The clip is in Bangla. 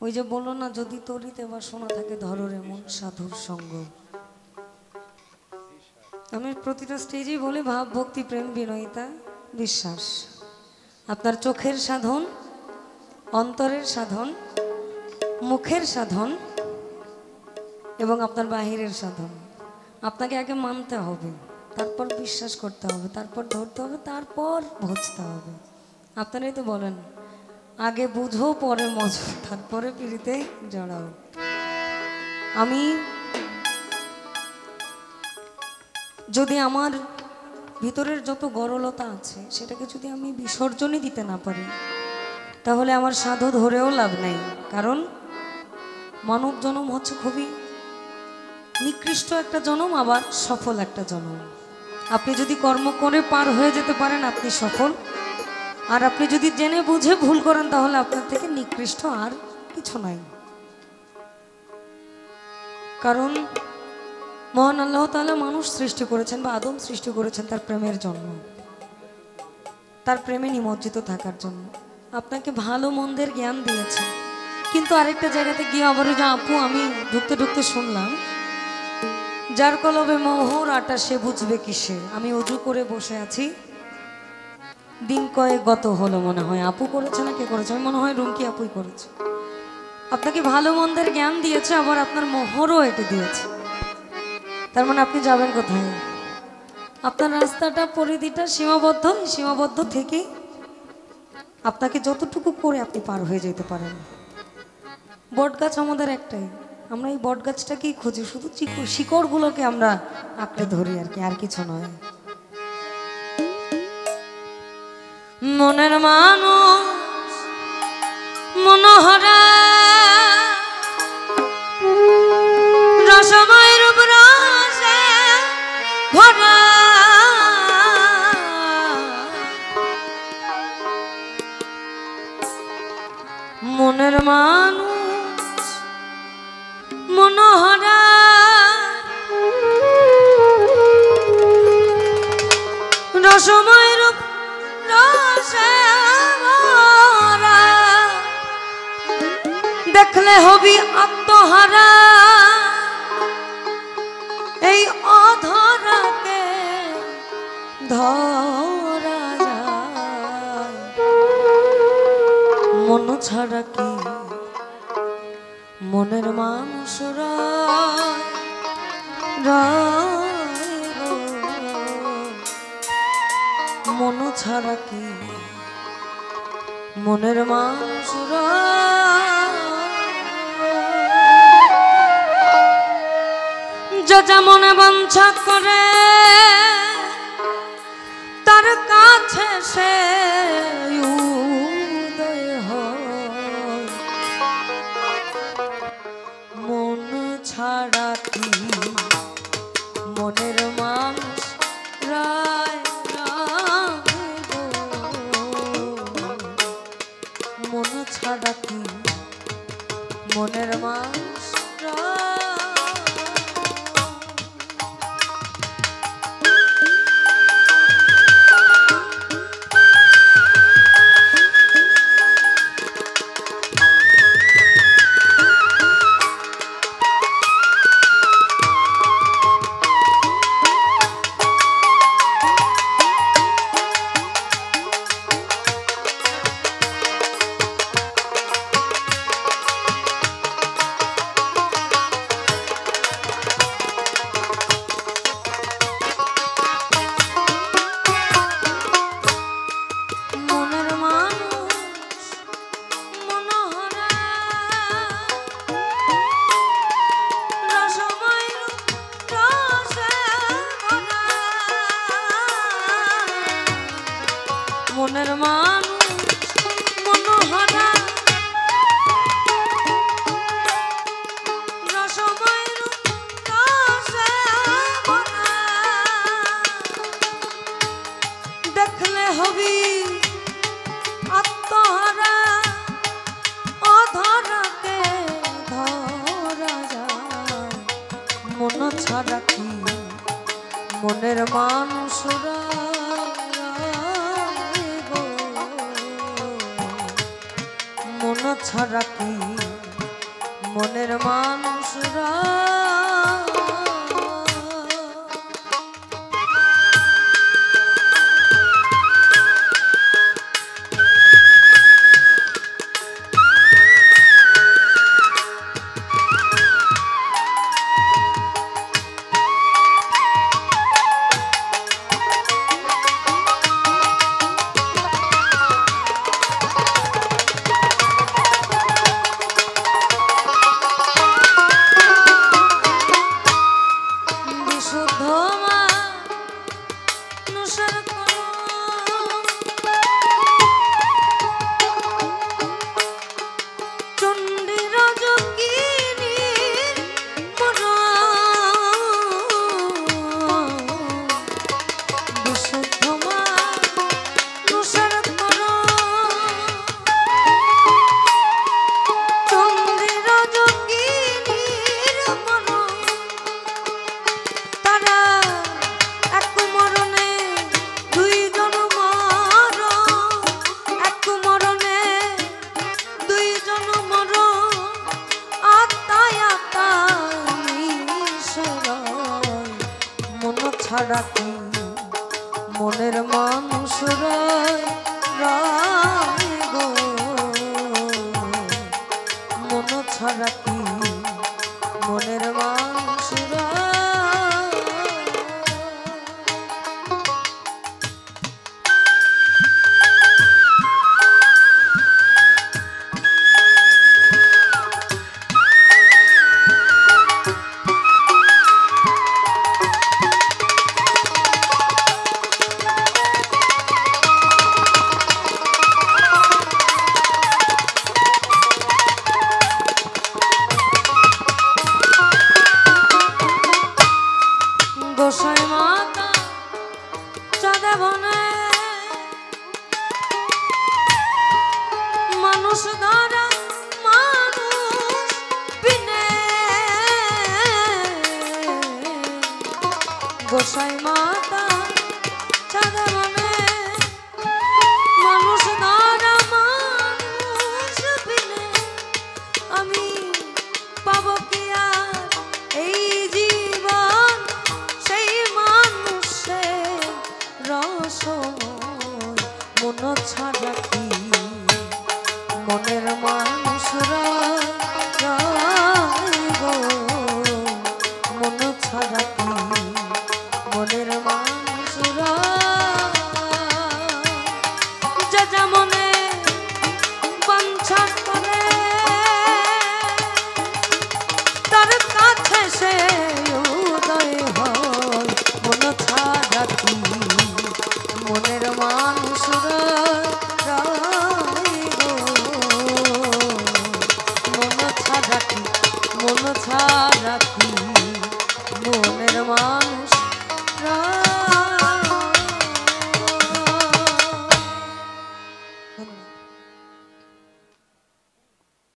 ওই যে বললো না, যদি তরিতে বাসনা থাকে ধররে মন সাধুর সঙ্গ। আমি প্রতিটা স্টেজেই বলি ভাব ভক্তি প্রেম বিনয়িতা বিশ্বাস। আপনার চোখের সাধন, অন্তরের সাধন, মুখের সাধন এবং আপনার বাহিরের সাধন। আপনাকে আগে মানতে হবে, তারপর বিশ্বাস করতে হবে, তারপর ধরতে হবে, তারপর ভজতে হবে। আপনারাই তো বলেন আগে বুঝো পরে মজো, তারপরে পিড়িতে জড়াও। আমি যদি আমার ভিতরের যত গরলতা আছে সেটাকে যদি আমি বিসর্জনই দিতে না পারি, তাহলে আমার সাধু ধরেও লাভ নেই। কারণ মানব জন্ম হচ্ছে খুবই নিকৃষ্ট একটা জন্ম, আবার সফল একটা জন্ম। আপনি যদি কর্ম করে পার হয়ে যেতে পারেন আপনি সফল, আর আপনি যদি জেনে বুঝে ভুল করেন তাহলে আপনার থেকে নিকৃষ্ট আর কিছু নাই। কারণ মহান আল্লাহ তাআলা মানুষ সৃষ্টি করেছেন বা আদম সৃষ্টি করেছেন তার প্রেমের জন্য, তার প্রেমে নিমজ্জিত থাকার জন্য। আপনাকে ভালো মন্দের জ্ঞান দিয়েছেন, কিন্তু আরেকটা জায়গাতে গিয়ে আবার যে আপু আমি ঢুকতে ঢুকতে শুনলাম, যার কলবে মোহর আটা সে বুঝবে কিসে। আমি অজু করে বসে আছি, দিন কয়েক গত হলো, মনে হয় আপু করেছে না কে করেছে, মনে হয় রুমকি আপুই করেছে। আপনাকে ভালো মন্দের জ্ঞান দিয়েছে, আবার আপনার মোহরও এটে দিয়েছে। তার মানে আপনি যাবেন কোথায়? আপনার রাস্তাটা পরিধিটা সীমাবদ্ধ, সীমাবদ্ধ থেকে আপনাকে যতটুকু করে আপনি পার হয়ে যেতে পারেন। বট গাছ আমাদের একটাই, আমরা এই বট গাছটাকেই খুঁজি, শুধু শিকড়গুলোকে আমরা আঁকড়ে ধরি আর কি, আর কিছু নয়। মনের মানুষ মনোহরা রসময় রূপ রসে ভরা, মনের মানুষ মনোহরা রসময় রূপ রসে ভরা, দেখলে হবি আত্মহারা, এই অধরাকে ধরা যায়, মন ছাড়া কি মনের মানুষরা মন ছাড়া কি মনের মানুষরা। যা মনে বাঞ্ছা করে তার কাছে সে উদয় হয়, মন ছাড়া কি মনের মানুষ রায়, মন ছাড়া কি মনের মানুষ রায়। মনের মানুষ মনোহরা রসময় রসে ভরা, দেখলে হবি আত্মহারা, অধরাকে ধরা যায়, মন ছাড়া কি মনের মানুষরা, মন ছাড়া কি মনের মানুষরা ছাড়া কি মনের মানুষরা রায় গো, মন ছাড়া কি মনের মানুষরা গোসাই মাতা চাঁদে বনে মানুষ দ্বারা মানুষ বিনে, গোসাই মাতা